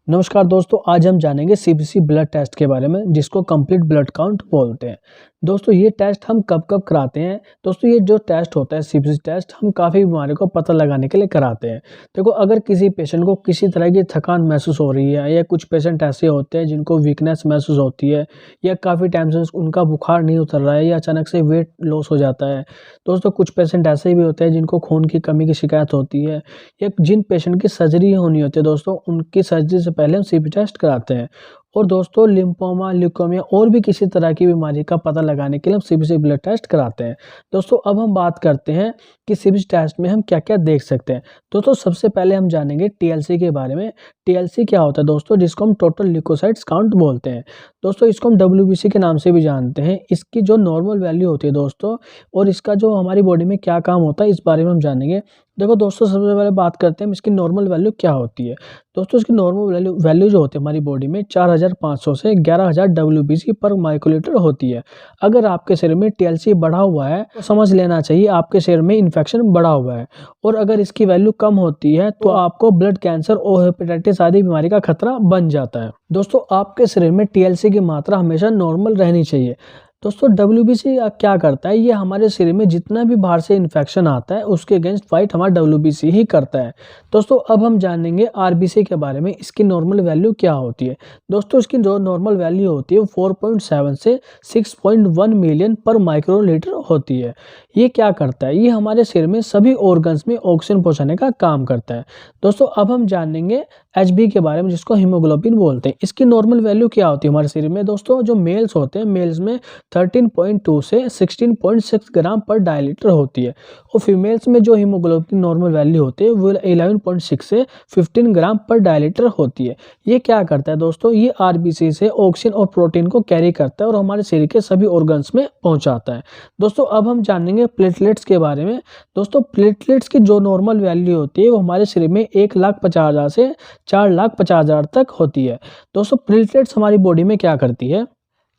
नमस्कार दोस्तों, आज हम जानेंगे सीबीसी ब्लड टेस्ट के बारे में जिसको कंप्लीट ब्लड काउंट बोलते हैं। दोस्तों ये टेस्ट हम कब-कब कराते हैं? दोस्तों ये जो टेस्ट होता है सीबीसी टेस्ट हम काफ़ी बीमारियों को पता लगाने के लिए कराते हैं। देखो अगर किसी पेशेंट को किसी तरह की थकान महसूस हो रही है या कुछ पेशेंट ऐसे होते हैं जिनको वीकनेस महसूस होती है या काफ़ी टाइम से उनका बुखार नहीं उतर रहा है या अचानक से वेट लॉस हो जाता है। दोस्तों कुछ पेशेंट ऐसे भी होते हैं जिनको खून की कमी की शिकायत होती है या जिन पेशेंट की सर्जरी होनी होती है दोस्तों उनकी सर्जरी से पहले हम सीबी टेस्ट कराते हैं। और दोस्तों लिम्फोमा, ल्यूकेमिया और भी किसी तरह की बीमारी का पता लगाने के लिए हम सीबीसी ब्लड टेस्ट कराते हैं। दोस्तों अब हम बात करते हैं कि सीबीसी टेस्ट में हम क्या-क्या देख सकते हैं। दोस्तों सबसे पहले हम जानेंगे टीएलसी के बारे में। टीएलसी क्या होता है दोस्तों? जिसको हम टोटल ल्यूकोसाइट्स काउंट बोलते हैं। दोस्तों इसको हम डब्ल्यूबीसी के नाम से भी जानते हैं। इसकी जो नॉर्मल वैल्यू होती है दोस्तों और इसका जो हमारी बॉडी में क्या काम होता है इस बारे में हम जानेंगे। देखो दोस्तों सबसे पहले बात करते हैं इसकी नॉर्मल वैल्यू क्या होती है। दोस्तों इसकी नॉर्मल वैल्यू जो होती है हमारी बॉडी में 4500 से 11000 डब्ल्यूबीसी पर माइक्रोलीटर होती है। अगर आपके शरीर में टीएलसी बढ़ा हुआ है तो समझ लेना चाहिए आपके शरीर में इन्फेक्शन बढ़ा हुआ है। और अगर इसकी वैल्यू कम होती है तो आपको ब्लड कैंसर और हेपेटाइटिस आदि बीमारी का खतरा बन जाता है। दोस्तों आपके शरीर में टीएलसी की मात्रा हमेशा नॉर्मल रहनी चाहिए। दोस्तों डब्ल्यूबीसी क्या करता है, ये हमारे शरीर में जितना भी बाहर से इन्फेक्शन आता है उसके अगेंस्ट फाइट हमारा डब्ल्यूबीसी ही करता है। दोस्तों अब हम जानेंगे आरबीसी के बारे में, इसकी नॉर्मल वैल्यू क्या होती है। दोस्तों इसकी जो नॉर्मल वैल्यू होती है वो 4.7 से 6.1 मिलियन पर माइक्रोलीटर होती है। ये क्या करता है, ये हमारे शरीर में सभी ऑर्गन्स में ऑक्सीजन पहुँचाने का काम करता है। दोस्तों अब हम जानेंगे एचबी के बारे में जिसको हीमोग्लोबिन बोलते हैं। इसकी नॉर्मल वैल्यू क्या होती है हमारे शरीर में। दोस्तों जो मेल्स होते हैं, मेल्स में 13.2 से 16.6 ग्राम पर डायलीटर होती है और फीमेल्स में जो हीमोग्लोबिन नॉर्मल वैल्यू होती है वो 11.6 से 15 ग्राम पर डायलीटर होती है। ये क्या करता है दोस्तों, ये आरबीसी से ऑक्सीजन और प्रोटीन को कैरी करता है और हमारे शरीर के सभी ऑर्गन्स में पहुंचाता है। दोस्तों अब हम जानेंगे प्लेटलेट्स के बारे में। दोस्तों प्लेटलेट्स की जो नॉर्मल वैल्यू होती है वो हमारे शरीर में 1,50,000 से 4,50,000 तक होती है। दोस्तों प्लेटलेट्स हमारी बॉडी में क्या करती है,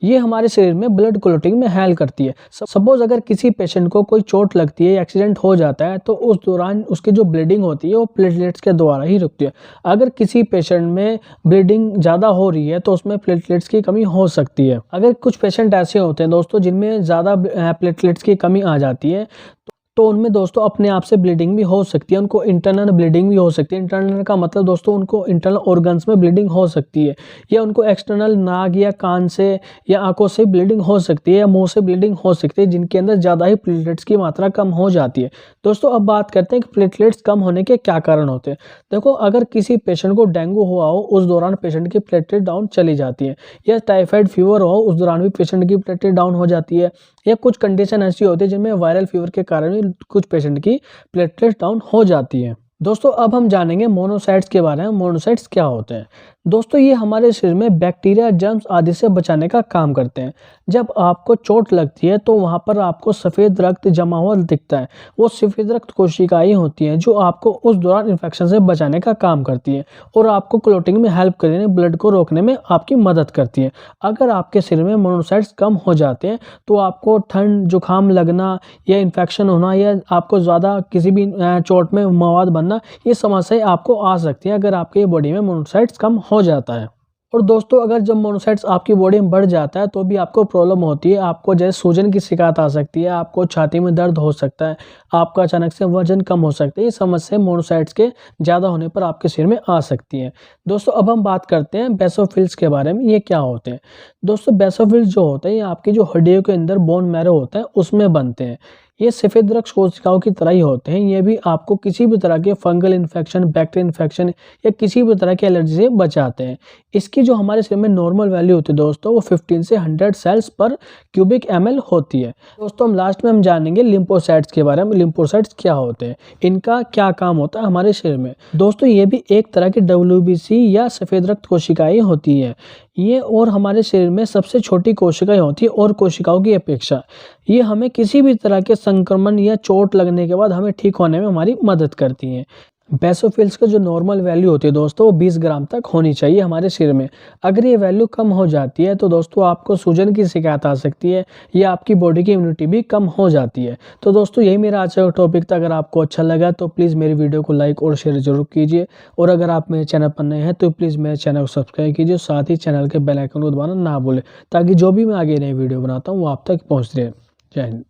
ये हमारे शरीर में ब्लड क्लॉटिंग में हेल्प करती है। सपोज अगर किसी पेशेंट को कोई चोट लगती है या एक्सीडेंट हो जाता है तो उस दौरान उसकी जो ब्लीडिंग होती है वो प्लेटलेट्स के द्वारा ही रुकती है। अगर किसी पेशेंट में ब्लीडिंग ज़्यादा हो रही है तो उसमें प्लेटलेट्स की कमी हो सकती है। अगर कुछ पेशेंट ऐसे होते हैं दोस्तों जिनमें ज़्यादा प्लेटलेट्स की कमी आ जाती है तो उनमें दोस्तों अपने आप से ब्लीडिंग भी हो सकती है, उनको इंटरनल ब्लीडिंग भी हो सकती है। इंटरनल का मतलब दोस्तों उनको इंटरनल ऑर्गन्स में ब्लीडिंग हो सकती है या उनको एक्सटर्नल नाक या कान से या आंखों से ब्लीडिंग हो सकती है या मुंह से ब्लीडिंग हो सकती है जिनके अंदर ज़्यादा ही प्लेटलेट्स की मात्रा कम हो जाती है। दोस्तों अब बात करते हैं कि प्लेटलेट्स कम होने के क्या कारण होते हैं। देखो अगर किसी पेशेंट को डेंगू हुआ हो उस दौरान पेशेंट की प्लेटलेट डाउन चली जाती है या टाइफाइड फीवर हो उस दौरान भी पेशेंट की प्लेटलेट डाउन हो जाती है या कुछ कंडीशन ऐसी होती है जिनमें वायरल फीवर के कारण भी कुछ पेशेंट की प्लेटलेट डाउन हो जाती है। दोस्तों अब हम जानेंगे मोनोसाइट्स के बारे में। मोनोसाइट्स क्या होते हैं दोस्तों, ये हमारे शरीर में बैक्टीरिया, जर्म्स आदि से बचाने का काम करते हैं। जब आपको चोट लगती है तो वहाँ पर आपको सफ़ेद रक्त जमा हुआ दिखता है। वो सफ़ेद रक्त कोशिकाएं होती हैं जो आपको उस दौरान इन्फेक्शन से बचाने का काम करती है और आपको क्लॉटिंग में हेल्प करने, ब्लड को रोकने में आपकी मदद करती है। अगर आपके शरीर में मोनोसाइट्स कम हो जाते हैं तो आपको ठंड, जुकाम लगना या इन्फेक्शन होना या आपको ज़्यादा किसी भी चोट में मवाद बनना, ये समस्याएं आपको आ सकती हैं अगर आपके बॉडी में मोनोसाइट्स कम हो जाता है। और दोस्तों अगर जब मोनोसाइट्स आपकी बॉडी में बढ़ जाता है तो भी आपको प्रॉब्लम होती है। आपको जैसे सूजन की शिकायत आ सकती है, आपको छाती में दर्द हो सकता है, आपका अचानक से वजन कम हो सकता है। ये समस्या मोनोसाइट्स के ज़्यादा होने पर आपके शरीर में आ सकती है। दोस्तों अब हम बात करते हैं बेसोफिल्स के बारे में। ये क्या होते हैं दोस्तों, बेसोफिल्स जो होते हैं ये आपकी जो हड्डियों के अंदर बोन मैरो होता है उसमें बनते हैं। ये सफ़ेद रक्त कोशिकाओं की तरह ही होते हैं। ये भी आपको किसी भी तरह के फंगल इन्फेक्शन, बैक्टीरियल इन्फेक्शन या किसी भी तरह की एलर्जी से बचाते हैं। इसकी जो हमारे शरीर में नॉर्मल वैल्यू होती है दोस्तों वो 15 से 100 सेल्स पर क्यूबिक ml होती है। दोस्तों हम लास्ट में हम जानेंगे लिम्फोसाइट्स के बारे में। लिम्फोसाइट्स क्या होते हैं, इनका क्या काम होता है हमारे शरीर में। दोस्तों ये भी एक तरह की डब्ल्यूबीसी या सफ़ेद रक्त कोशिकाएं होती है। ये और हमारे शरीर में सबसे छोटी कोशिकाएं होती है और कोशिकाओं की अपेक्षा। ये हमें किसी भी तरह के संक्रमण या चोट लगने के बाद हमें ठीक होने में हमारी मदद करती हैं। बेसोफिल्स का जो नॉर्मल वैल्यू होती है दोस्तों वो 20 ग्राम तक होनी चाहिए हमारे शरीर में। अगर ये वैल्यू कम हो जाती है तो दोस्तों आपको सूजन की शिकायत आ सकती है या आपकी बॉडी की इम्यूनिटी भी कम हो जाती है। तो दोस्तों यही मेरा आज का टॉपिक था। अगर आपको अच्छा लगा तो प्लीज़ मेरी वीडियो को लाइक और शेयर ज़रूर कीजिए, और अगर आप मेरे चैनल पर नए हैं तो प्लीज़ मेरे चैनल को सब्सक्राइब कीजिए, साथ ही चैनल के बेल आइकन को दबाना ना भूलें, ताकि जो भी मैं आगे नई वीडियो बनाता हूँ वो आप तक पहुँचती रहे। जय हिंद।